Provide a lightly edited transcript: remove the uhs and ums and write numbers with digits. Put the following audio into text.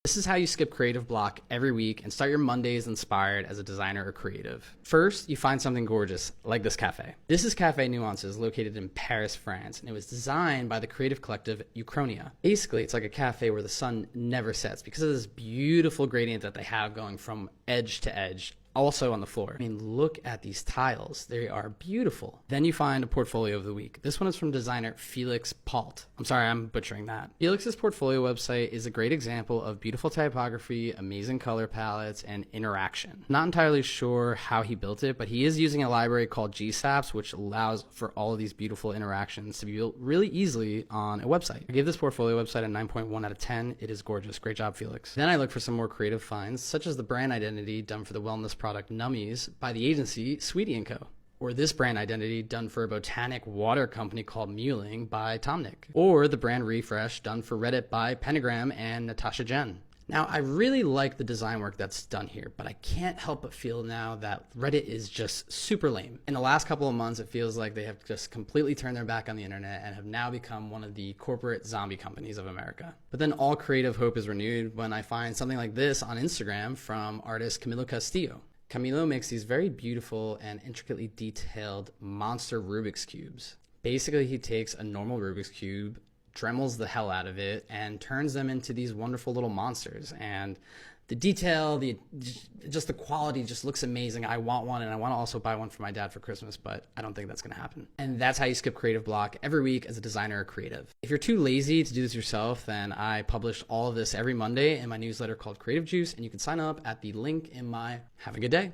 This is how you skip creative block every week and start your Mondays inspired as a designer or creative. First, you find something gorgeous, like this cafe. This is Cafe Nuances, located in Paris, France, and it was designed by the creative collective Uchronia. Basically, it's like a cafe where the sun never sets because of this beautiful gradient that they have going from edge to edge, also on the floor. I mean, look at these tiles. They are beautiful. Then you find a portfolio of the week. This one is from designer Felix Palt. I'm sorry, I'm butchering that. Felix's portfolio website is a great example of beautiful typography, amazing color palettes, and interaction. Not entirely sure how he built it, but he is using a library called GSAPS, which allows for all of these beautiful interactions to be built really easily on a website. I gave this portfolio website a 9.1 out of 10. It is gorgeous. Great job, Felix. Then I look for some more creative finds, such as the brand identity done for the wellness product Nummies by the agency Sweetie & Co. Or this brand identity done for a botanic water company called Mewling by Tomnik. Or the brand refresh done for Reddit by Pentagram and Natasha Jen. Now, I really like the design work that's done here, but I can't help but feel now that Reddit is just super lame. In the last couple of months, it feels like they have just completely turned their back on the internet and have now become one of the corporate zombie companies of America. But then all creative hope is renewed when I find something like this on Instagram from artist Camilo Castillo. Camilo makes these very beautiful and intricately detailed monster Rubik's Cubes. Basically, he takes a normal Rubik's Cube, Dremels the hell out of it, and turns them into these wonderful little monsters. And the detail, just the quality just looks amazing. I want one, and I want to also buy one for my dad for Christmas, but I don't think that's going to happen. And that's how you skip creative block every week as a designer or creative. If you're too lazy to do this yourself, then I publish all of this every Monday in my newsletter called Creative Juice, and you can sign up at the link in my Have a Good Day.